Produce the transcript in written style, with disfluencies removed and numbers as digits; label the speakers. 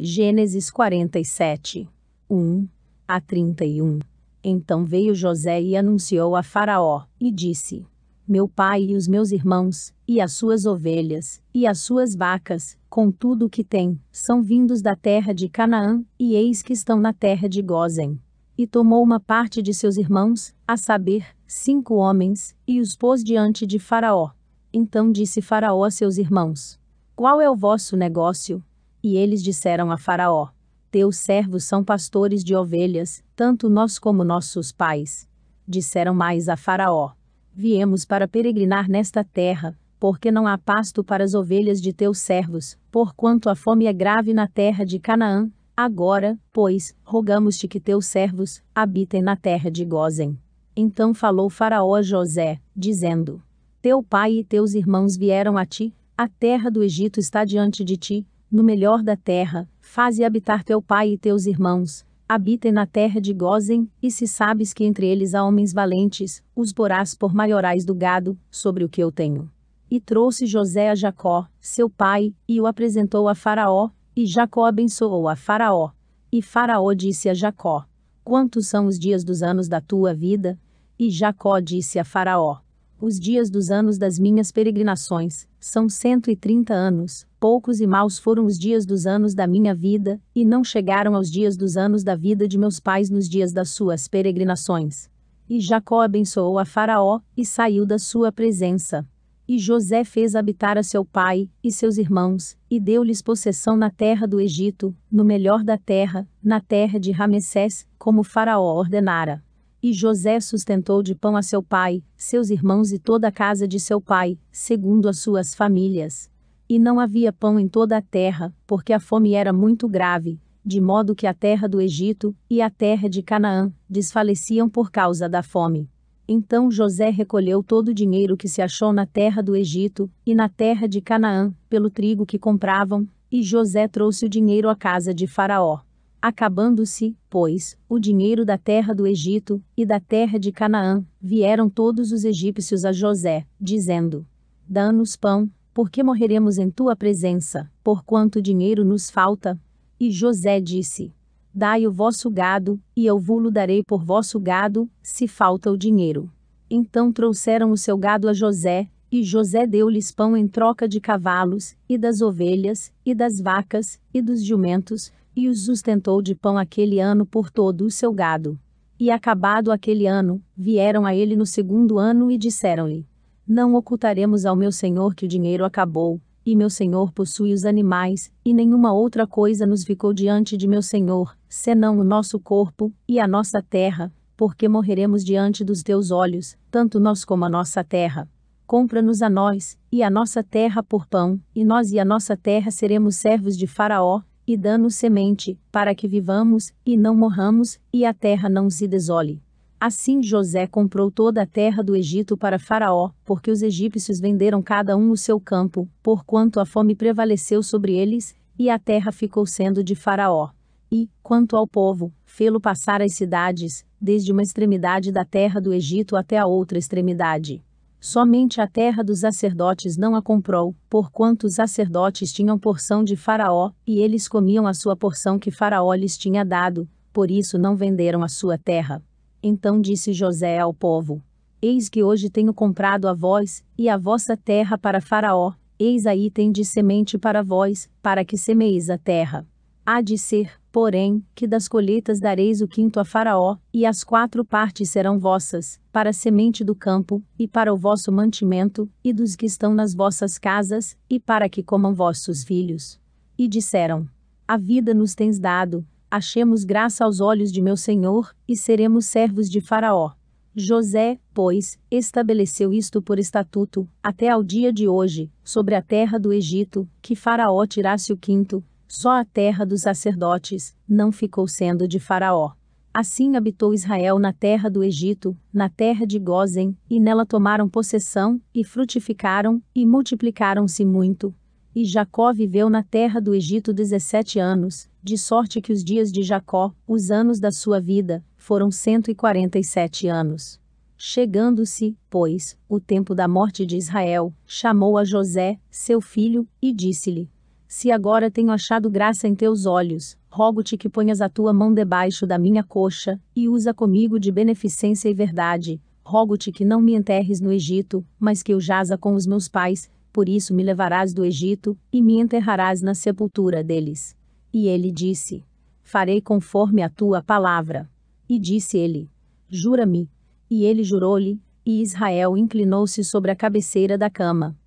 Speaker 1: Gênesis 47, 1 a 31. Então veio José e anunciou a Faraó, e disse: Meu pai e os meus irmãos, e as suas ovelhas, e as suas vacas, com tudo o que tem, são vindos da terra de Canaã, e eis que estão na terra de Gósen. E tomou uma parte de seus irmãos, a saber, 5 homens, e os pôs diante de Faraó. Então disse Faraó a seus irmãos: Qual é o vosso negócio? E eles disseram a Faraó: Teus servos são pastores de ovelhas, tanto nós como nossos pais. Disseram mais a Faraó: Viemos para peregrinar nesta terra, porque não há pasto para as ovelhas de teus servos, porquanto a fome é grave na terra de Canaã. Agora, pois, rogamos-te que teus servos habitem na terra de Gósen. Então falou Faraó a José, dizendo: Teu pai e teus irmãos vieram a ti, a terra do Egito está diante de ti. No melhor da terra, faze habitar teu pai e teus irmãos, habitem na terra de Gósen, e se sabes que entre eles há homens valentes, os porás por maiorais do gado, sobre o que eu tenho. E trouxe José a Jacó, seu pai, e o apresentou a Faraó, e Jacó abençoou a Faraó. E Faraó disse a Jacó: Quantos são os dias dos anos da tua vida? E Jacó disse a Faraó: Os dias dos anos das minhas peregrinações são 130 anos. Poucos e maus foram os dias dos anos da minha vida, e não chegaram aos dias dos anos da vida de meus pais nos dias das suas peregrinações. E Jacó abençoou a Faraó, e saiu da sua presença. E José fez habitar a seu pai, e seus irmãos, e deu-lhes possessão na terra do Egito, no melhor da terra, na terra de Ramessés, como Faraó ordenara. E José sustentou de pão a seu pai, seus irmãos e toda a casa de seu pai, segundo as suas famílias. E não havia pão em toda a terra, porque a fome era muito grave, de modo que a terra do Egito e a terra de Canaã desfaleciam por causa da fome. Então José recolheu todo o dinheiro que se achou na terra do Egito e na terra de Canaã, pelo trigo que compravam, e José trouxe o dinheiro à casa de Faraó. Acabando-se, pois, o dinheiro da terra do Egito e da terra de Canaã, vieram todos os egípcios a José, dizendo: Dá-nos pão, porque morreremos em tua presença, porquanto dinheiro nos falta. E José disse: Dai o vosso gado, e eu vo-lo darei por vosso gado, se falta o dinheiro. Então trouxeram o seu gado a José, e José deu-lhes pão em troca de cavalos, e das ovelhas, e das vacas, e dos jumentos, e os sustentou de pão aquele ano por todo o seu gado. E acabado aquele ano, vieram a ele no segundo ano e disseram-lhe: Não ocultaremos ao meu senhor que o dinheiro acabou, e meu senhor possui os animais, e nenhuma outra coisa nos ficou diante de meu senhor, senão o nosso corpo, e a nossa terra, porque morreremos diante dos teus olhos, tanto nós como a nossa terra. Compra-nos a nós, e a nossa terra por pão, e nós e a nossa terra seremos servos de Faraó, e dá-nos semente, para que vivamos, e não morramos, e a terra não se desole. Assim José comprou toda a terra do Egito para Faraó, porque os egípcios venderam cada um o seu campo, porquanto a fome prevaleceu sobre eles, e a terra ficou sendo de Faraó. E, quanto ao povo, fê-lo passar as cidades, desde uma extremidade da terra do Egito até a outra extremidade. Somente a terra dos sacerdotes não a comprou, porquanto os sacerdotes tinham porção de Faraó, e eles comiam a sua porção que Faraó lhes tinha dado, por isso não venderam a sua terra. Então disse José ao povo: Eis que hoje tenho comprado a vós, e a vossa terra para Faraó, eis aí tendes semente para vós, para que semeis a terra. Há de ser, porém, que das colheitas dareis o quinto a Faraó, e as 4 partes serão vossas, para a semente do campo, e para o vosso mantimento, e dos que estão nas vossas casas, e para que comam vossos filhos. E disseram: A vida nos tens dado, achemos graça aos olhos de meu senhor, e seremos servos de Faraó. José, pois, estabeleceu isto por estatuto, até ao dia de hoje, sobre a terra do Egito, que Faraó tirasse o quinto. Só a terra dos sacerdotes não ficou sendo de Faraó. Assim habitou Israel na terra do Egito, na terra de Gósen, e nela tomaram possessão, e frutificaram, e multiplicaram-se muito. E Jacó viveu na terra do Egito 17 anos, de sorte que os dias de Jacó, os anos da sua vida, foram 147 anos. Chegando-se, pois, o tempo da morte de Israel, chamou a José, seu filho, e disse-lhe: Se agora tenho achado graça em teus olhos, rogo-te que ponhas a tua mão debaixo da minha coxa, e usa comigo de beneficência e verdade. Rogo-te que não me enterres no Egito, mas que eu jaza com os meus pais, por isso me levarás do Egito, e me enterrarás na sepultura deles. E ele disse: Farei conforme a tua palavra. E disse ele: Jura-me. E ele jurou-lhe, e Israel inclinou-se sobre a cabeceira da cama.